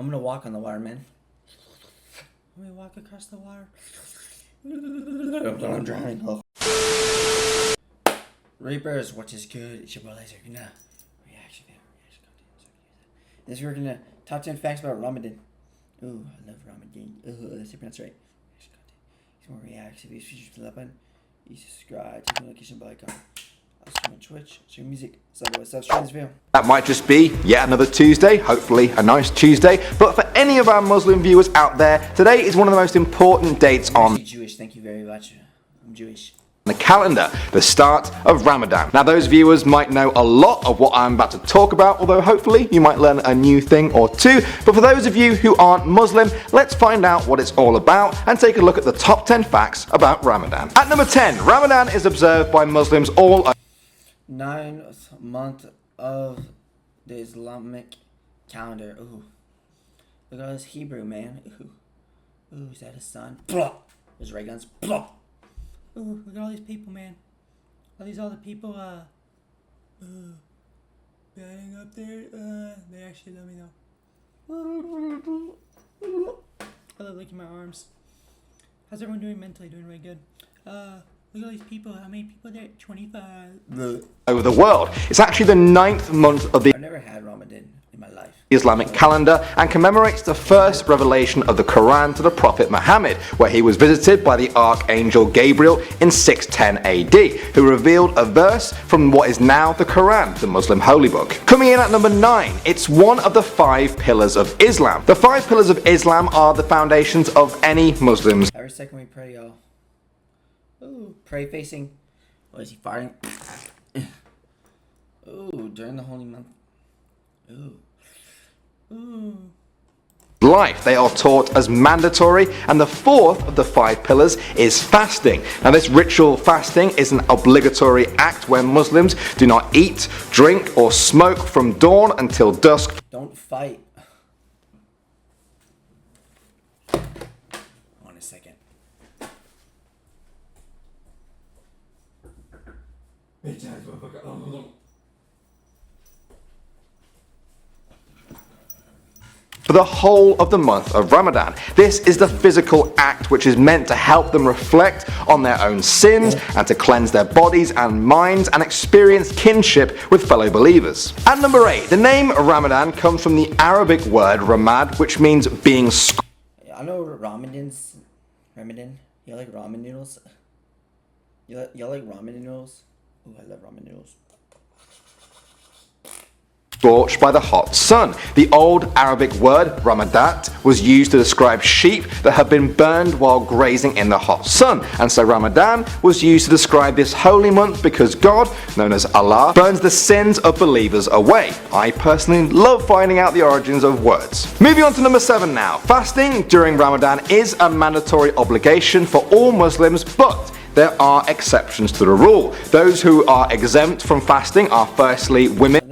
I'm gonna walk on the water, man. I'm gonna walk across the water. I'm drowning. Oh. Reapers, what is good? It's your boy 𝐍𝐨𝐿𝐴𝐶. Reaction video. This we're gonna top 10 facts about Ramadan. Ooh, I love Ramadan. That's it, that's right. More reaction videos, features to the button. You subscribe to the 𝐂𝐚𝐳𝐨𝐫. I'll stream on Twitch, stream music, what's up, stream this video. That might just be yet another Tuesday, hopefully a nice Tuesday. But for any of our Muslim viewers out there, today is one of the most important dates on I'm Jewish, thank you very much. I'm Jewish. The calendar, the start of Ramadan. Now those viewers might know a lot of what I'm about to talk about, although hopefully you might learn a new thing or two. But for those of you who aren't Muslim, let's find out what it's all about and take a look at the top 10 facts about Ramadan. At number 10, Ramadan is observed by Muslims all over 9th month of the Islamic calendar. Ooh. Look at all this Hebrew, man. Ooh, is that a sun? Blah. There's ray guns. Blah. Ooh, look at all these people, man. All the people, batting up there. They actually let me know. I love licking my arms. How's everyone doing mentally? Doing really good. Look at all these people. How many people there? 25. over the world. It's actually the 9th month of the I've never had Ramadan in my life. Islamic calendar and commemorates the first revelation of the Quran to the Prophet Muhammad, where he was visited by the Archangel Gabriel in 610 AD, who revealed a verse from what is now the Quran, the Muslim holy book. Coming in at number 9, it's one of the 5 pillars of Islam. The 5 pillars of Islam are the foundations of any Muslim's. Every second we pray, y'all. Ooh, pray facing. What is he farting? Ooh, during the holy month. Ooh. Ooh. Life. They are taught as mandatory, and the 4th of the 5 pillars is fasting. Now this ritual fasting is an obligatory act where Muslims do not eat, drink or smoke from dawn until dusk. Don't fight. Hold on a second. For the whole of the month of Ramadan. This is the physical act which is meant to help them reflect on their own sins and to cleanse their bodies and minds and experience kinship with fellow believers. At number 8, the name Ramadan comes from the Arabic word ramad, which means being I know Ramadan's. Ramadan? You like ramen noodles? You like ramen noodles? Ooh, I love ramen noodles. scorched by the hot sun. The old Arabic word ramadat was used to describe sheep that had been burned while grazing in the hot sun, and so Ramadan was used to describe this holy month because God, known as Allah, burns the sins of believers away. I personally love finding out the origins of words. Moving on to number 7 now. Fasting during Ramadan is a mandatory obligation for all Muslims, but there are exceptions to the rule. Those who are exempt from fasting are firstly women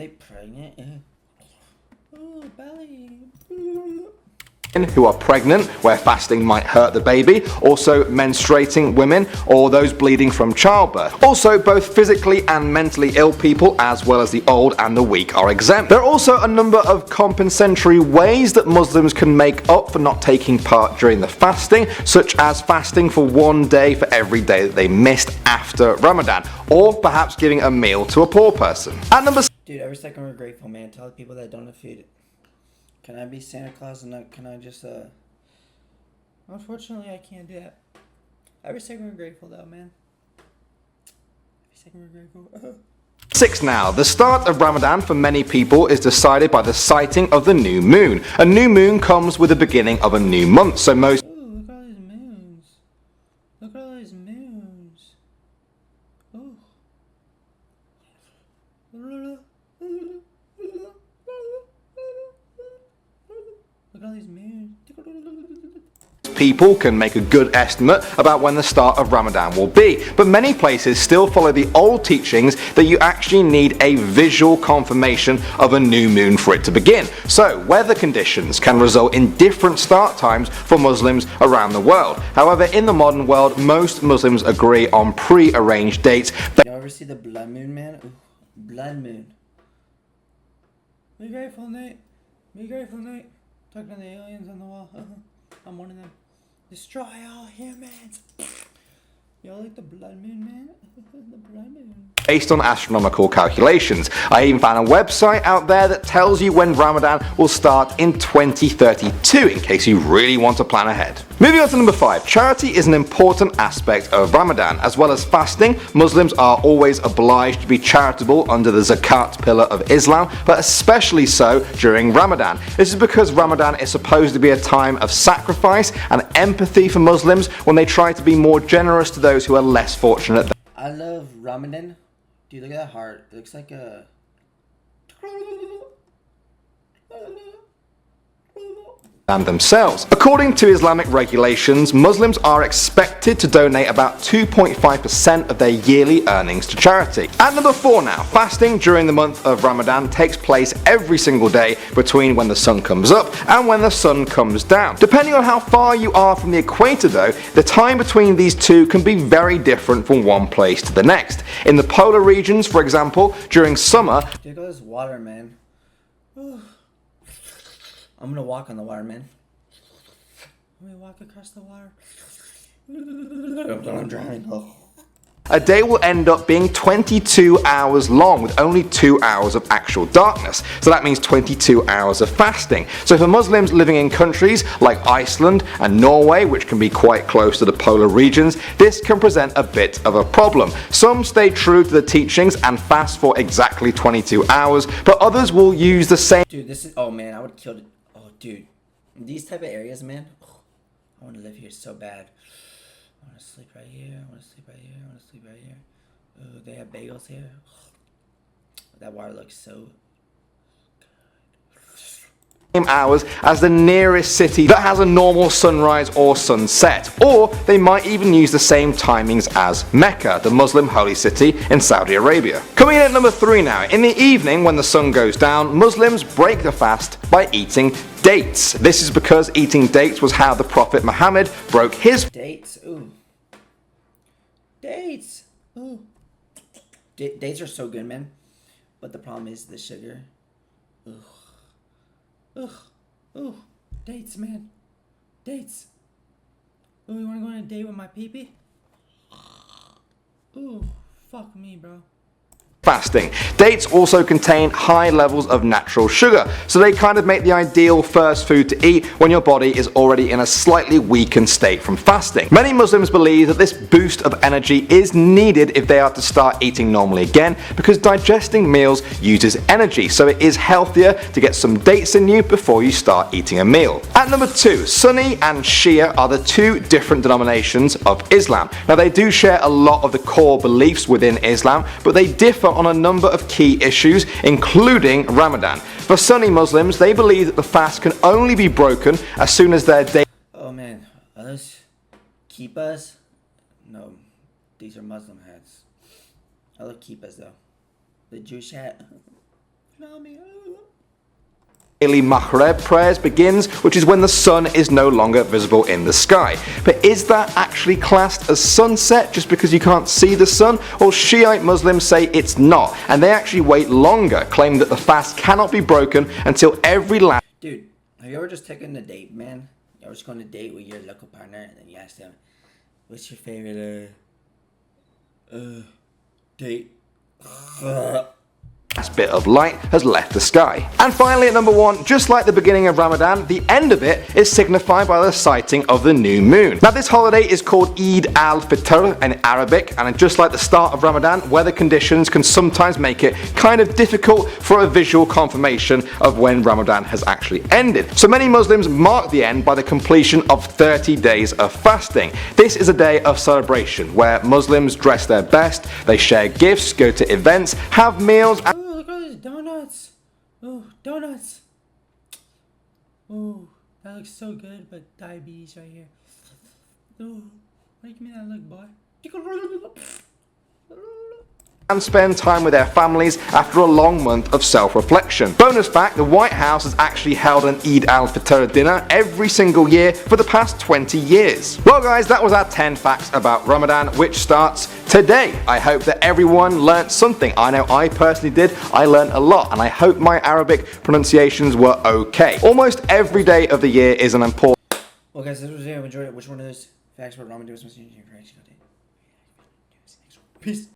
who are pregnant, where fasting might hurt the baby, also menstruating women, or those bleeding from childbirth. Also, both physically and mentally ill people, as well as the old and the weak, are exempt. There are also a number of compensatory ways that Muslims can make up for not taking part during the fasting, such as fasting for 1 day for every day that they missed after Ramadan, or perhaps giving a meal to a poor person. At number Dude, every second we're grateful, man. Tell the people that don't have food. Can I be Santa Claus and can I just, Unfortunately, I can't do that. Every second we're grateful, though, man. Every second we're grateful. 6 now. The start of Ramadan for many people is decided by the sighting of the new moon. A new moon comes with the beginning of a new month, so most Ooh, look at all these moons. Look at all these moons. Ooh. Look at all these moons. people can make a good estimate about when the start of Ramadan will be, but many places still follow the old teachings that you actually need a visual confirmation of a new moon for it to begin. So weather conditions can result in different start times for Muslims around the world. However, in the modern world, most Muslims agree on pre-arranged dates. You ever see the blood moon, man? Ooh, blood moon. Be grateful, Nate. Be grateful, Nate. Talking to the aliens on the wall. I'm one of them. Destroy all humans. Y'all like the blood moon, man? The blood moon. Based on astronomical calculations. I even found a website out there that tells you when Ramadan will start in 2032, in case you really want to plan ahead. Moving on to number 5. Charity is an important aspect of Ramadan. As well as fasting, Muslims are always obliged to be charitable under the zakat pillar of Islam, but especially so during Ramadan. This is because Ramadan is supposed to be a time of sacrifice and empathy for Muslims when they try to be more generous to those who are less fortunate. I love Ramadan. Dude, look at that heart. It looks like a... and themselves. According to Islamic regulations, Muslims are expected to donate about 2.5% of their yearly earnings to charity. At number 4 now, fasting during the month of Ramadan takes place every single day between when the sun comes up and when the sun comes down. Depending on how far you are from the equator though, the time between these two can be very different from one place to the next. In the polar regions, for example, during summer... There goes water, man. I'm gonna walk on the water, man. I'm gonna walk across the water. I'm drowning. A day will end up being 22 hours long with only 2 hours of actual darkness. So that means 22 hours of fasting. So for Muslims living in countries like Iceland and Norway, which can be quite close to the polar regions, this can present a bit of a problem. Some stay true to the teachings and fast for exactly 22 hours, but others will use the same... Dude, this is... Oh, man, I would kill it. Oh, dude. In these type of areas, man, I want to live here so bad. I want to sleep right here. I want to sleep right here. I want to sleep right here. Oh, they have bagels here. That water looks so hours as the nearest city that has a normal sunrise or sunset, or they might even use the same timings as Mecca, the Muslim holy city in Saudi Arabia. Coming in at number 3 now, in the evening when the sun goes down, Muslims break the fast by eating dates. This is because eating dates was how the Prophet Muhammad broke his dates. Ooh. Dates. Ooh. Dates are so good, man. But the problem is the sugar. Ugh. Ugh. Ooh. Dates, man. Dates. Ooh, you wanna go on a date with my peepee? Ooh. Fuck me, bro. Fasting. Dates also contain high levels of natural sugar, so they kind of make the ideal first food to eat when your body is already in a slightly weakened state from fasting. Many Muslims believe that this boost of energy is needed if they are to start eating normally again, because digesting meals uses energy, so it is healthier to get some dates in you before you start eating a meal. At number 2, Sunni and Shia are the two different denominations of Islam. Now they do share a lot of the core beliefs within Islam, but they differ on a number of key issues, including Ramadan. For Sunni Muslims, they believe that the fast can only be broken as soon as their day... Oh man, are those kippahs? No, these are Muslim hats. I love kippahs though. The Jewish hat. daily Maghrib prayers begins, which is when the sun is no longer visible in the sky. But is that actually classed as sunset just because you can't see the sun? Well, Shiite Muslims say it's not, and they actually wait longer, claiming that the fast cannot be broken until every last... Dude, have you ever just taken a date, man? You ever just going on a date with your local partner, and then you ask them, what's your favorite, date? last bit of light has left the sky. And finally at number 1, just like the beginning of Ramadan, the end of it is signified by the sighting of the new moon. Now this holiday is called Eid al-Fitr in Arabic, and just like the start of Ramadan, weather conditions can sometimes make it kind of difficult for a visual confirmation of when Ramadan has actually ended. So many Muslims mark the end by the completion of 30 days of fasting. This is a day of celebration where Muslims dress their best, they share gifts, go to events, have meals, and look at those donuts. Ooh, donuts. Ooh, that looks so good, but diabetes right here. Ooh, what do you mean that look, boy? and spend time with their families after a long month of self-reflection. Bonus fact, the White House has actually held an Eid al-Fitr dinner every single year for the past 20 years. Well guys, that was our 10 facts about Ramadan, which starts today. I hope that everyone learnt something. I know I personally did. I learnt a lot, and I hope my Arabic pronunciations were okay. Almost every day of the year is an important... Well guys, this was it. I enjoyed it. Which one of those facts about Ramadan was most... Peace.